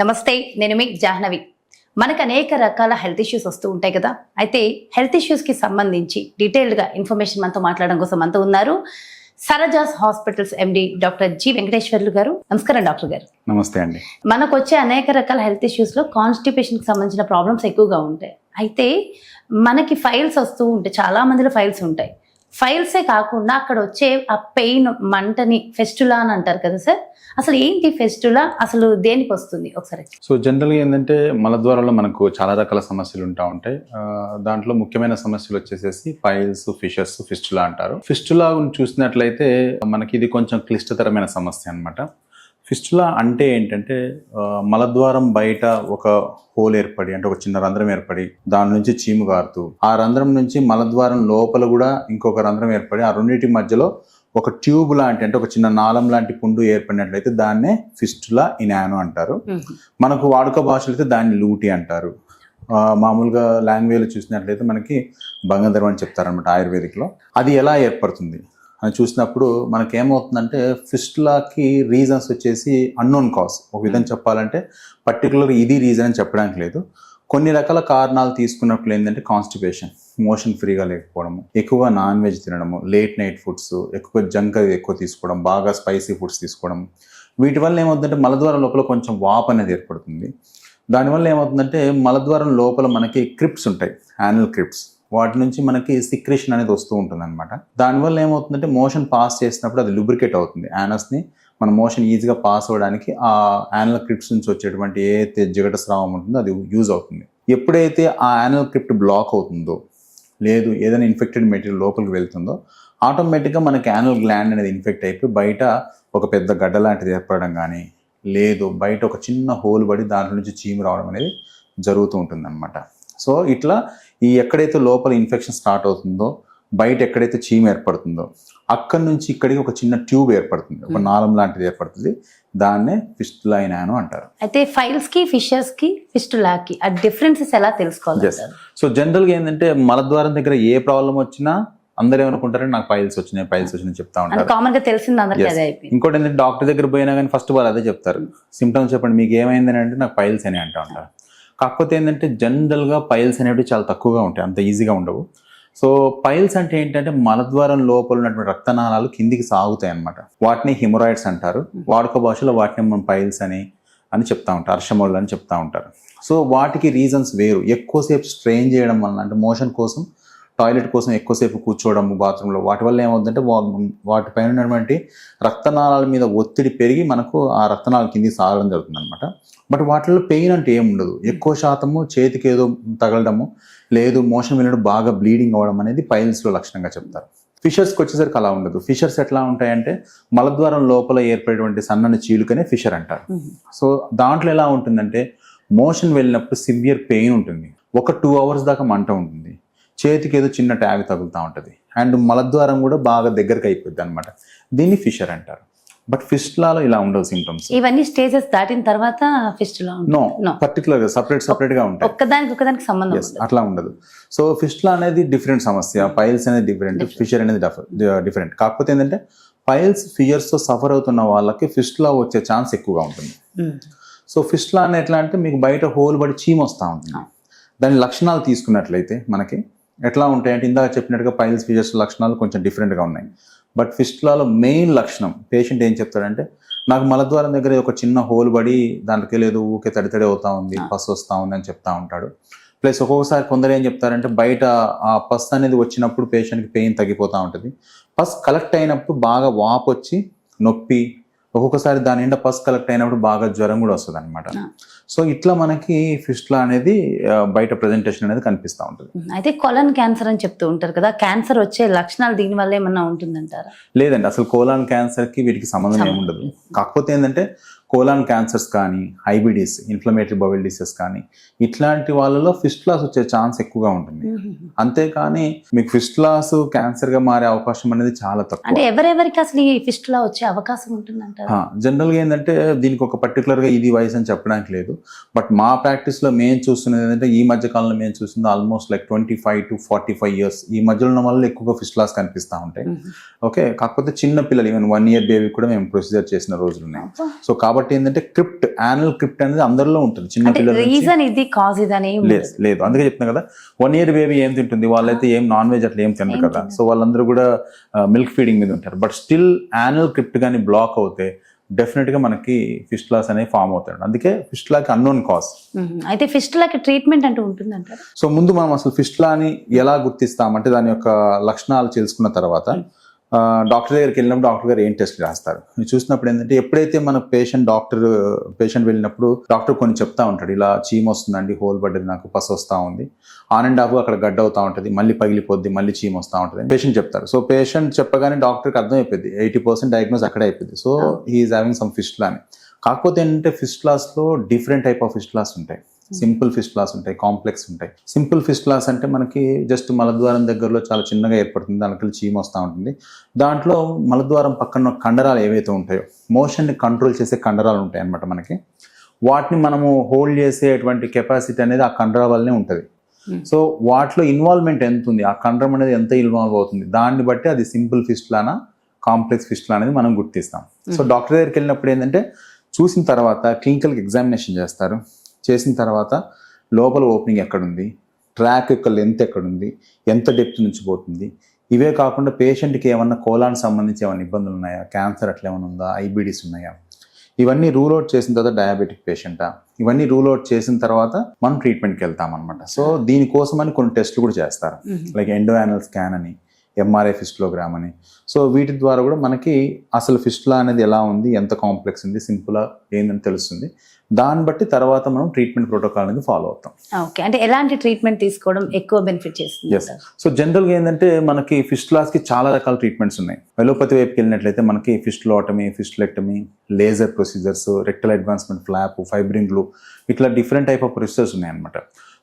నమస్తే, నేను మీ జాహ్నవి. మనకు అనేక రకాల హెల్త్ ఇష్యూస్ వస్తూ ఉంటాయి కదా. అయితే హెల్త్ ఇష్యూస్కి సంబంధించి డీటెయిల్డ్గా ఇన్ఫర్మేషన్ మనతో మాట్లాడడం కోసం మనతో ఉన్నారు Sarajas hospitals MD doctor G Venkateswarlu గారు. నమస్కారం డాక్టర్ గారు. నమస్తే అండి. మనకు వచ్చే అనేక రకాల హెల్త్ ఇష్యూస్లో కాన్స్టిపేషన్కి సంబంధించిన ప్రాబ్లమ్స్ ఎక్కువగా ఉంటాయి. అయితే మనకి ఫైల్స్ వస్తూ ఉంటాయి, చాలా మందిలో ఫైల్స్ ఉంటాయి. ఫైల్సే కాకుండా అక్కడ వచ్చే ఆ పెయిన్, మంటని ఫెస్టులా అని అంటారు కదా సార్. అసలు ఏంటి ఫెస్టులా, అసలు దేనికి వస్తుంది ఒకసారి? సో జనరల్గా ఏంటంటే మలద్వారంలో మనకు చాలా రకాల సమస్యలు ఉంటా ఉంటాయి. దాంట్లో ముఖ్యమైన సమస్యలు వచ్చేసేసి ఫైల్స్, ఫిషర్స్, ఫిస్టులా అంటారు. ఫిస్టులా చూసినట్లయితే మనకి ఇది కొంచెం క్లిష్టతరమైన సమస్య అన్నమాట. ఫిస్టులా అంటే ఏంటంటే మలద్వారం బయట ఒక హోల్ ఏర్పడి, అంటే ఒక చిన్న రంధ్రం ఏర్పడి దాని నుంచి చీము గారుతూ, ఆ రంధ్రం నుంచి మలద్వారం లోపల కూడా ఇంకొక రంధ్రం ఏర్పడి, ఆ రెండింటి మధ్యలో ఒక ట్యూబ్ లాంటి, అంటే ఒక చిన్న నాళం లాంటి పుండు ఏర్పడినట్లయితే దాన్నే ఫిస్టులా ఇనానో అంటారు. మనకు వాడుక భాషలో అయితే దాన్ని లూటి అంటారు. మామూలుగా లాంగ్వేజ్లో చూసినట్లయితే మనకి భంగధర్వం అని చెప్తారనమాట ఆయుర్వేదిక్లో. అది ఎలా ఏర్పడుతుంది అని చూసినప్పుడు మనకేమవుతుందంటే ఫిస్టులాకి రీజన్స్ వచ్చేసి అన్నోన్ కాజ్. ఒక విధంగా చెప్పాలంటే పర్టికులర్ ఇది రీజన్ అని చెప్పడానికి లేదు. కొన్ని రకాల కారణాలు తీసుకున్నప్పుడు ఏంటంటే కాన్స్టిపేషన్, మోషన్ ఫ్రీగా లేకపోవడము, ఎక్కువ నాన్ వెజ్ తినడము, లేట్ నైట్ ఫుడ్స్, ఎక్కువ జంక్ ఎక్కువ తీసుకోవడం, బాగా స్పైసీ ఫుడ్స్ తీసుకోవడం, వీటి వల్ల ఏమవుతుందంటే మలద్వారం లోపల కొంచెం వాపు అనేది ఏర్పడుతుంది. దానివల్ల ఏమవుతుందంటే మలద్వారం లోపల మనకి క్రిప్స్ ఉంటాయి, యానల్ క్రిప్స్, వాటి నుంచి మనకి సిక్రేషన్ అనేది వస్తూ ఉంటుంది అనమాట. దానివల్ల ఏమవుతుందంటే మోషన్ పాస్ చేసినప్పుడు అది లూబ్రికేట్ అవుతుంది. యానస్ని మన మోషన్ ఈజీగా పాస్ అవ్వడానికి ఆ యానల్ క్రిప్స్ నుంచి వచ్చేటువంటి ఏదైతే జిగట స్రావం ఉంటుందో అది యూజ్ అవుతుంది. ఎప్పుడైతే ఆ యానల్ క్రిప్ట్ బ్లాక్ అవుతుందో, లేదు ఏదైనా ఇన్ఫెక్టెడ్ మెటీరియల్ లోపలికి వెళ్తుందో, ఆటోమేటిక్గా మనకి యానల్ గ్లాండ్ అనేది ఇన్ఫెక్ట్ అయిపోయి బయట ఒక పెద్ద గడ్డ లాంటిది ఏర్పడడం కానీ, లేదు బయట ఒక చిన్న హోల్ పడి దాంట్లో నుంచి చీము రావడం అనేది జరుగుతూ ఉంటుంది అనమాట. సో ఇట్లా ఈ ఎక్కడైతే లోపల ఇన్ఫెక్షన్ స్టార్ట్ అవుతుందో, బయట ఎక్కడైతే చీము ఏర్పడుతుందో అక్కడి నుంచి ఇక్కడికి ఒక చిన్న ట్యూబ్ ఏర్పడుతుంది, ఒక నాళం లాంటిది ఏర్పడుతుంది. దాన్నే ఫిస్టులా ఇనానో అంటారు. అయితే ఫైల్స్ కి, ఫిషర్స్ కి, ఫిస్టులాకి ఆ డిఫరెన్సెస్ ఎలా తెలుసుకోవాలి? సో జనరల్గా ఏంటంటే మలద్వారం దగ్గర ఏ ప్రాబ్లం వచ్చినా అందరూ ఏమనుకుంటారంటే నాకు ఫైల్స్ వచ్చినాయి చెప్తా ఉంటారు. కామన్ గా తెలిసింది అందరికీ అదే అయిపోయింది. ఇంకోటి ఏంటంటే డాక్టర్ దగ్గర పోయినా కానీ ఫస్ట్ వాళ్ళు అదే చెప్తారు, సిమ్టమ్స్ చెప్పండి మీకు ఏమైందని అంటే నాకు ఫైల్స్ అని అంటూ ఉంటారు. కాకపోతే ఏంటంటే జనరల్గా పైల్స్ అనేవి చాలా తక్కువగా ఉంటాయి, అంత ఈజీగా ఉండవు. సో పైల్స్ అంటే ఏంటంటే మలద్వారం లోపల ఉన్నటువంటి రక్తనాళాలు కిందికి సాగుతాయి అన్నమాట. వాటిని హిమరాయిడ్స్ అంటారు. వాడుక భాషలో వాటిని మనం పైల్స్ అని చెప్తా ఉంటారు, అర్షమోళ్ళు అని చెప్తా ఉంటారు. సో వాటికి రీజన్స్ వేరు. ఎక్కువసేపు స్ట్రెయిన్ చేయడం వలన, అంటే మోషన్ కోసం, టాయిలెట్ కోసం ఎక్కువసేపు కూర్చోవడం బాత్రూంలో, వాటి వల్ల ఏమవుతుందంటే వాటిపైన ఉన్నటువంటి రక్తనాళాల మీద ఒత్తిడి పెరిగి మనకు ఆ రక్తనాళాల కిందికి సాగడం జరుగుతుంది అనమాట. బట్ వాటిలో పెయిన్ అంటే ఏమి ఉండదు. ఎక్కువ శాతము చేతికి ఏదో తగలడము, లేదు మోషన్ వెళ్ళడం, బాగా బ్లీడింగ్ అవ్వడం అనేది పైల్స్లో లక్షణంగా చెప్తారు. ఫిషర్స్కి వచ్చేసరికి అలా ఉండదు. ఫిషర్స్ ఎట్లా ఉంటాయంటే మలద్వారం లోపల ఏర్పడేటువంటి సన్నని చీలుకనే ఫిషర్ అంటారు. సో దాంట్లో ఎలా ఉంటుందంటే మోషన్ వెళ్ళినప్పుడు సివియర్ పెయిన్ ఉంటుంది, ఒక 2 hours దాకా మంట ఉంటుంది, చేతికి ఏదో చిన్న ట్యాగ్ తగులుతూ ఉంటుంది, అండ్ మలద్వారం కూడా బాగా దగ్గరకు అయిపోద్ది అనమాట. దీన్ని ఫిషర్ అంటారు. బట్ ఫిస్టులాలో ఇలా ఉండవు సిమ్టమ్స్. ఇవన్నీ స్టేజెస్ దాటిన తర్వాత ఫిస్టులా పర్టికులర్ సపరేట్ గా ఉంటాయి, ఒక్కదానికి సంబంధం అట్లా ఉండదు. సో ఫిస్టులా అనేది డిఫరెంట్ సమస్య, పైల్స్ అనేది డిఫరెంట్, ఫిషర్ అనేది డిఫరెంట్. కాకపోతే ఏంటంటే పైల్స్, ఫిషర్స్ తో సఫర్ అవుతున్న వాళ్ళకి ఫిస్టులా వచ్చే ఛాన్స్ ఎక్కువగా ఉంటుంది. సో ఫిస్టులా అనేది ఎట్లా అంటే మీకు బయట హోల్ పడి చీమ వస్తూ ఉంటుంది. దాని లక్షణాలు తీసుకున్నట్లయితే మనకి ఎట్లా ఉంటాయంటే ఇందాక చెప్పినట్టుగా పైల్స్, ఫిషర్స్ లక్షణాలు కొంచెం డిఫరెంట్గా ఉన్నాయి. బట్ ఫిస్టులాలో మెయిన్ లక్షణం పేషెంట్ ఏం చెప్తాడంటే నాకు మలద్వారం దగ్గర ఒక చిన్న హోల్ పడి దాంట్లోకి లేదు ఊకే తడి అవుతా ఉంది, పస్ వస్తూ ఉంది అని చెప్తా ఉంటాడు. ప్లస్ ఒక్కొక్కసారి కొందరు ఏం చెప్తారంటే బయట ఆ పస్ అనేది వచ్చినప్పుడు పేషెంట్కి పెయిన్ తగ్గిపోతూ ఉంటుంది, పస్ కలెక్ట్ అయినప్పుడు బాగా వాపు వచ్చి నొప్పి, ఒక్కొక్కసారి దాని నిండా పస్ కలెక్ట్ అయినప్పుడు బాగా జ్వరం కూడా వస్తుంది అనమాట. సో ఇట్లా మనకి ఫిస్టులా అనేది బయట ప్రెజెంటేషన్ అనేది కనిపిస్తూ ఉంటుంది. అయితే కోలన్ క్యాన్సర్ అని చెప్తూ ఉంటారు కదా, క్యాన్సర్ వచ్చే లక్షణాలు దీని వల్ల ఏమన్నా ఉంటుందంటారా? లేదండి, అసలు కోలాన్ క్యాన్సర్కి వీటికి సంబంధం ఏముండదు. కాకపోతే ఏంటంటే కోలాన్ క్యాన్సర్స్ కానీ, ఐబిడిస్, ఇన్ఫ్లమేటరీ బౌల్ డిసీజెస్ కానీ ఇట్లాంటి వాళ్ళలో ఫిస్టులాస్ వచ్చే ఛాన్స్ ఎక్కువగా ఉంటుంది. అంతేకాని మీకు ఫిస్టులాస్ క్యాన్సర్గా మారే అవకాశం అనేది చాలా తక్కువ. అంటే ఎవరెవరికి అసలు ఈ ఫిస్టులా వచ్చే అవకాశం ఉంటుందంటారా? జనరల్గా ఏంటంటే దీనికి ఒక పర్టికులర్గా ఇది వయసు అని చెప్పడానికి లేదు. బట్ మా ప్రాక్టీస్లో మేము చూస్తున్నది ఏంటంటే ఈ మధ్య కాలంలో మేము చూస్తుంది ఆల్మోస్ట్ లైక్ 25 to 45 years ఈ మధ్యలో ఉన్న వాళ్ళు ఎక్కువగా ఫిస్టులాస్ కనిపిస్తూ ఉంటాయి. ఓకే, కాకపోతే చిన్న పిల్లలు ఈవెన్ 1 year బేబీ కూడా మేము ప్రొసీజర్ చేసిన రోజులు ఉన్నాయి. సో కాబట్టి కాబట్టి ఏంటంటే క్రిప్ట్, యానల్ క్రిప్ట్ అనేది అందరిలో ఉంటుంది చిన్న అంటే పిల్లల నుంచి. రీజన్ ఇది కాజ్ ఇది అని ఏం లేదు లేదు, అందుకే చెప్తున్నా కదా, 1 year బేబీ ఏం తింటుంది, వాళ్ళైతే ఏం నాన్ వెజ్ అట్లా ఏం తినరు కదా, సో వాళ్ళందరూ కూడా మిల్క్ ఫీడింగ్ మీద ఉంటారు. బట్ స్టిల్ యానల్ క్రిప్ట్ కానీ బ్లాక్ అవుతే డెఫినెట్ గా మనకి ఫిస్టులాస్ అనేవి ఫామ్ అవుతాయి. అందుకే ఫిస్టులాకి అన్నోన్ కాజ్. అయితే ఫిస్టులాకి ట్రీట్మెంట్ అంటూ ఉంటుందంటారా? సో ముందు మనం అసలు ఫిస్టులాని ఎలా గుర్తిస్తామంటే దాని యొక్క లక్షణాలు తెలుసుకున్న తర్వాత డాక్టర్ దగ్గరికి వెళ్ళినప్పుడు డాక్టర్ గారు ఏం టెస్ట్ రాస్తారు చూసినప్పుడు ఏంటంటే, ఎప్పుడైతే మన పేషెంట్ వెళ్ళినప్పుడు డాక్టర్ కొన్ని చెప్తా ఉంటాడు, ఇలా చీమ వస్తుందండి, హోల్ పడ్డది, నాకు పసు వస్తూ ఉంది, ఆన్ అండ్ ఆఫ్ అక్కడ గడ్డ అవుతా ఉంటుంది, మళ్ళీ పగిలిపోద్ది, మళ్ళీ చీమ వస్తూ ఉంటుంది పేషెంట్ చెప్తారు. సో పేషెంట్ చెప్పగానే డాక్టర్కి అర్థమైపోయింది, 80% డయాగ్నోస్ అక్కడే అయిపోయింది. So he is having some fistula అని. కాకపోతే ఏంటంటే ఫిస్టులాస్లో డిఫరెంట్ టైప్ ఆఫ్ ఫిస్టులాస్ ఉంటాయి. సింపుల్ ఫిస్టులాస్ ఉంటాయి, కాంప్లెక్స్ ఉంటాయి. సింపుల్ ఫిస్టులాస్ అంటే మనకి జస్ట్ మలద్వారం దగ్గరలో చాలా చిన్నగా ఏర్పడుతుంది, దానికి చీమ వస్తూ ఉంటుంది. దాంట్లో మలద్వారం పక్కన కండరాలు ఏవైతే ఉంటాయో, మోషన్ని కంట్రోల్ చేసే కండరాలు ఉంటాయి అన్నమాట మనకి. వాటిని మనము హోల్డ్ చేసేటువంటి కెపాసిటీ అనేది ఆ కండరాల వల్లనే ఉంటుంది. సో వాటిలో ఇన్వాల్వ్మెంట్ ఎంత ఉంది, ఆ కండరం అనేది ఎంత ఇన్వాల్వ్ అవుతుంది, దాన్ని బట్టి అది సింపుల్ ఫిస్టులానా కాంప్లెక్స్ ఫిస్టులా అనేది మనం గుర్తిస్తాం. సో డాక్టర్ దగ్గరికి వెళ్ళినప్పుడు ఏంటంటే, చూసిన తర్వాత క్లినికల్కి ఎగ్జామినేషన్ చేస్తారు. చేసిన తర్వాత లోపల ఓపెనింగ్ ఎక్కడుంది, ట్రాక్ యొక్క లెంత్ ఎక్కడుంది, ఎంత డెప్త్ నుంచి పోతుంది, ఇవే కాకుండా పేషెంట్కి ఏమన్నా కోలాన్ సంబంధించి ఏమైనా ఇబ్బందులు ఉన్నాయా, క్యాన్సర్ అట్లా ఏమైనా ఉందా, ఐబీడీస్ ఉన్నాయా, ఇవన్నీ రూల్ అవుట్ చేసిన తర్వాత డయాబెటిక్ పేషెంటా, ఇవన్నీ రూల్ అవుట్ చేసిన తర్వాత మనం ట్రీట్మెంట్కి వెళ్తాం అనమాట. సో దీనికోసమని కొన్ని టెస్టులు కూడా చేస్తారు, లైక్ ఎండో యానల్ స్కాన్ అని, ఎంఆర్ఐ ఫిస్టులోగ్రామ్ అని. సో వీటి ద్వారా కూడా మనకి అసలు ఫిస్టులా అనేది ఎలా ఉంది, ఎంత కాంప్లెక్స్ ఉంది, సింపులా ఏందని తెలుస్తుంది. దాన్ని బట్టి తర్వాత మనం ట్రీట్మెంట్ ప్రోటోకాల్ అనేది ఫాలో అవుతాం. ఓకే, అంటే ఎలాంటి ట్రీట్మెంట్ తీసుకోవడం ఎక్కువ బెనిఫిట్ చేస్తుంది? ఎస్, సో జనరల్గా ఏంటంటే మనకి ఫిస్టులాస్కి చాలా రకాల ట్రీట్మెంట్స్ ఉన్నాయి. ఎలోపతి వైపుకి వెళ్ళినట్లయితే మనకి fistulotomy, fistulectomy, laser procedures, rectal advancement flap, fibrin glue, ఇట్లా డిఫరెంట్ టైప్ ఆఫ్ ప్రొసీజర్స్ ఉన్నాయన్నమాట.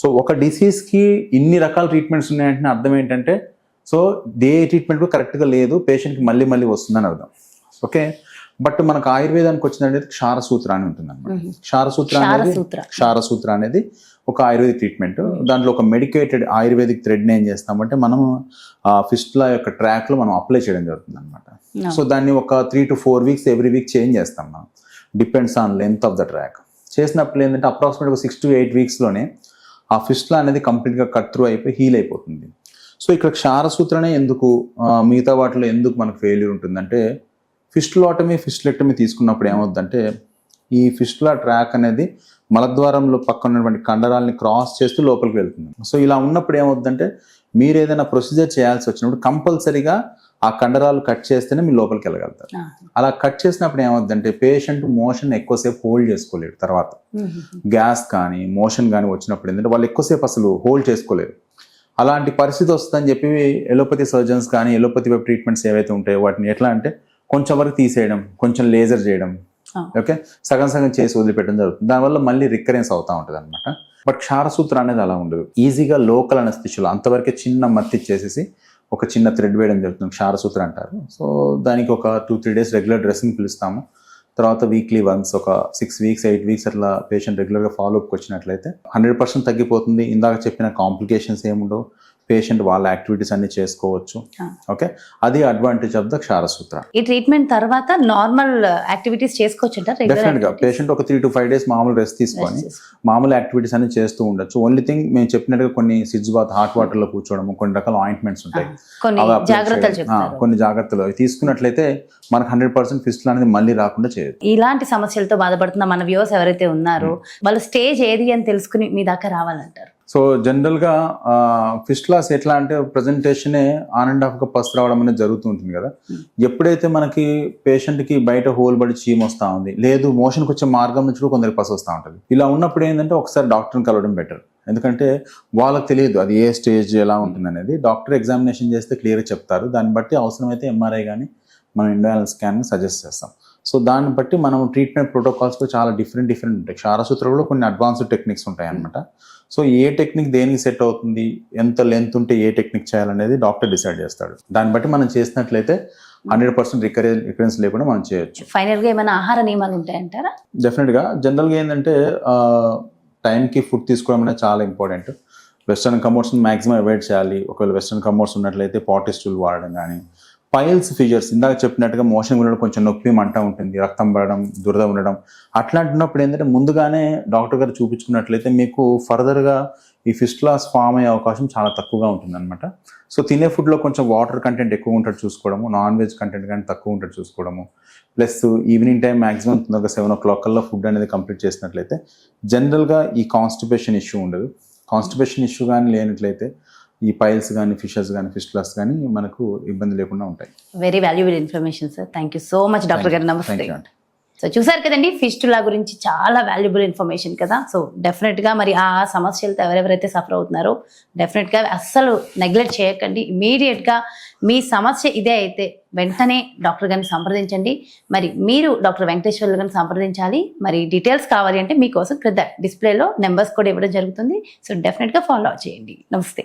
సో ఒక డిసీజ్కి ఇన్ని రకాల ట్రీట్మెంట్స్ ఉన్నాయంటే అర్థం ఏంటంటే, సో ఏ ట్రీట్మెంట్ కూడా కరెక్ట్గా లేదు, పేషెంట్కి మళ్ళీ మళ్ళీ వస్తుందని అర్థం. ఓకే, బట్ మనకు ఆయుర్వేదానికి వచ్చినట్లయితే క్షారసూత్ర అని ఉంటుంది అనమాట. క్షారసూత్ర అనేది ఒక ఆయుర్వేదిక్ ట్రీట్మెంట్. దాంట్లో ఒక మెడికేటెడ్ ఆయుర్వేదిక్ థ్రెడ్ని ఏం చేస్తామంటే మనం ఫిస్టులా యొక్క ట్రాక్లో మనం అప్లై చేయడం జరుగుతుంది అనమాట. సో దాన్ని ఒక 3 to 4 weeks every week change చేస్తాం మనం, depends on length of the track. చేసినప్పుడు ఏంటంటే అప్రాక్సిమేట్ ఒక 6 to 8 weeksలోనే ఆ ఫిస్టులా అనేది కంప్లీట్గా కట్ త్రూ అయిపోయి హీల్ అయిపోతుంది. సో ఇక్కడ క్షారసూత్రనే ఎందుకు, మిగతా వాటిలో ఎందుకు మనకు ఫెయిల్యూర్ ఉంటుందంటే, ఫిస్టులోటమీ, ఫిస్టులెక్టమీ తీసుకున్నప్పుడు ఏమవుతుందంటే, ఈ ఫిస్టులా ట్రాక్ అనేది మలద్వారంలో పక్కన ఉన్నటువంటి కండరాలని క్రాస్ చేస్తూ లోపలికి వెళ్తుంది. సో ఇలా ఉన్నప్పుడు ఏమవుతుందంటే, మీరు ఏదైనా ప్రొసీజర్ చేయాల్సి వచ్చినప్పుడు కంపల్సరీగా ఆ కండరాలు కట్ చేస్తేనే మీరు లోపలికి వెళ్ళగలుగుతారు. అలా కట్ చేసినప్పుడు ఏమవుతుందంటే, పేషెంట్ మోషన్ ఎక్కువసేపు హోల్డ్ చేసుకోలేరు. తర్వాత గ్యాస్ కానీ మోషన్ కానీ వచ్చినప్పుడు ఏంటంటే వాళ్ళు ఎక్కువసేపు అసలు హోల్డ్ చేసుకోలేరు. అలాంటి పరిస్థితి వస్తుందని చెప్పి ఎలోపతి సర్జన్స్ కానీ ఎలోపతి వెబ్ ట్రీట్మెంట్స్ ఏవైతే ఉంటాయో వాటిని ఎట్లా అంటే కొంచెం వరకు తీసేయడం, కొంచెం లేజర్ చేయడం, ఓకే, సగం సగం చేసి వదిలిపెట్టడం జరుగుతుంది. దానివల్ల మళ్ళీ రికరెన్స్ అవుతూ ఉంటుంది అనమాట. బట్ క్షారసూత్ర అనేది అలా ఉండదు. ఈజీగా లోకల్ అనస్థిషియాలో అంతవరకే చిన్న మత్తి ఇచ్చేసేసి ఒక చిన్న థ్రెడ్ వేయడం జరుగుతుంది, క్షారసూత్ర అంటారు. సో దానికి ఒక 2-3 days రెగ్యులర్ డ్రెస్సింగ్ పిలుస్తాము. తర్వాత వీక్లీ వన్స్ ఒక 6 weeks 8 weeks అట్లా పేషెంట్ రెగ్యులర్గా ఫాలోఅప్కి వచ్చినట్లయితే 100% తగ్గిపోతుంది. ఇందాక చెప్పిన కాంప్లికేషన్స్ ఏముండవు, పేషెంట్ వాళ్ళ యాక్టివిటీస్ అన్ని చేసుకోవచ్చు. ఓకే, అది అడ్వాంటేజ్ ఆఫ్ ద క్షారసూత్ర. ఈ ట్రీట్మెంట్ తర్వాత నార్మల్ యాక్టివిటీస్ చేసుకోవచ్చు. డెఫినెట్ గా పేషెంట్ ఒక 3 to 5 days మామూలు రెస్ట్ తీసుకొని మామూలు యాక్టివిటీస్ అన్ని చేస్తూ ఉండొచ్చు. ఓన్లీ థింగ్ మేము చెప్పినట్టుగా కొన్ని సిడ్జ్ బాత్, హాట్ వాటర్ లో కూర్చోవడం, కొన్ని రకాల ఆయింట్మెంట్స్ ఉంటాయి, కొన్ని జాగ్రత్తలు అవి తీసుకున్నట్లయితే మనకు 100% ఫిస్టులా అనేది మళ్ళీ రాకుండా చేయదు. ఇలాంటి సమస్యలతో బాధపడుతున్న మన వ్యూవర్స్ ఎవరైతే ఉన్నారో వాళ్ళ స్టేజ్ ఏది అని తెలుసుకుని మీ దాకా రావాలంటారు? సో జనరల్గా ఫిస్టులాస్ ఎట్లా అంటే ప్రజెంటేషనే ఆన్ అండ్ ఆఫ్గా పసు రావడం అనేది జరుగుతూ ఉంటుంది కదా. ఎప్పుడైతే మనకి పేషెంట్కి బయట హోల్ పడి చీమ వస్తూ ఉంది, లేదు మోషన్కి వచ్చే మార్గం నుంచి కూడా కొందరికి పసు వస్తూ ఉంటుంది. ఇలా ఉన్నప్పుడు ఏంటంటే ఒకసారి డాక్టర్ని కలవడం బెటర్. ఎందుకంటే వాళ్ళకి తెలియదు అది ఏ స్టేజ్ ఎలా ఉంటుంది అనేది. డాక్టర్ ఎగ్జామినేషన్ చేస్తే క్లియర్గా చెప్తారు. దాన్ని బట్టి అవసరమైతే ఎంఆర్ఐ కానీ మనం ఎండో యానల్ స్కాన్ సజెస్ట్ చేస్తాం. సో దాన్ని బట్టి మనం ట్రీట్మెంట్ ప్రోటోకాల్స్ చాలా డిఫరెంట్ ఉంటాయి. క్షారసూత్రంలో కొన్ని అడ్వాన్స్డ్ టెక్నిక్స్ ఉంటాయి అన్నమాట. సో ఏ టెక్నిక్ దేనికి సెట్ అవుతుంది, ఎంత లెంత్ ఉంటే ఏ టెక్నిక్ చేయాలనేది డాక్టర్ డిసైడ్ చేస్తాడు. దాన్ని బట్టి మనం చేసినట్లయితే 100% రికరెన్స్ లేకుండా మనం చేయొచ్చు. ఫైనల్ గా ఏమైనా ఆహార నియమాలు ఉంటాయంటారా? డెఫినెట్గా జనరల్గా ఏంటంటే టైంకి ఫుడ్ తీసుకోవడం అనేది చాలా important. Western comforts maximum avoid చేయాలి. ఒకవేళ వెస్ట్రన్ కంఫర్ట్స్ ఉన్నట్లయితే పాటీ స్టూల్ వాడడం కానీ, పైల్స్ ఫిషర్స్ ఇందాక చెప్పినట్టుగా మోషన్ ఉండడం, కొంచెం నొప్పి మంట ఉంటుంది, రక్తం పడడం, దురద ఉండడం అట్లాంటినప్పుడు ఏంటంటే ముందుగానే డాక్టర్ గారు చూపించుకున్నట్లయితే మీకు ఫర్దర్గా ఈ ఫిస్టులాస్ ఫామ్ అయ్యే అవకాశం చాలా తక్కువగా ఉంటుంది అనమాట. సో తినే ఫుడ్లో కొంచెం వాటర్ కంటెంట్ ఎక్కువ ఉంటుంది చూసుకోవడము, నాన్ వెజ్ కంటెంట్ కానీ తక్కువ ఉంటుంది చూసుకోవడము, ప్లస్ ఈవినింగ్ టైం మ్యాక్సిమం తొందరగా 7 o'clock కల్లా ఫుడ్ అనేది కంప్లీట్ చేసినట్లయితే జనరల్గా ఈ కాన్స్టిపేషన్ ఇష్యూ ఉండదు. కాన్స్టిపేషన్ ఇష్యూ కానీ లేనట్లయితే ఈ పైల్స్ కానీ ఫిషెస్ కానీ ఫిస్టులాస్ కానీ మనకు ఇబ్బంది లేకుండా ఉంటాయి. Very valuable information sir. Thank you so much doctor గారు. నమస్తే. Thank you. సో చూసారు కదండి, ఫిస్టులా గురించి చాలా వాల్యుబుల్ ఇన్ఫర్మేషన్ కదా. సో డెఫినెట్గా మరి ఆ సమస్యలతో ఎవరెవరైతే సఫర్ అవుతున్నారో డెఫినెట్గా అస్సలు నెగ్లెక్ట్ చేయకండి. ఇమీడియట్గా మీ సమస్య ఇదే అయితే వెంటనే డాక్టర్ గారిని సంప్రదించండి. మరి మీరు డాక్టర్ వెంకటేశ్వర్లు గారిని సంప్రదించాలి. మరి డీటెయిల్స్ కావాలి అంటే మీకోసం క్రింద డిస్ప్లేలో నెంబర్స్ కూడా ఇవ్వడం జరుగుతుంది. సో డెఫినెట్గా ఫాలో చేయండి. నమస్తే.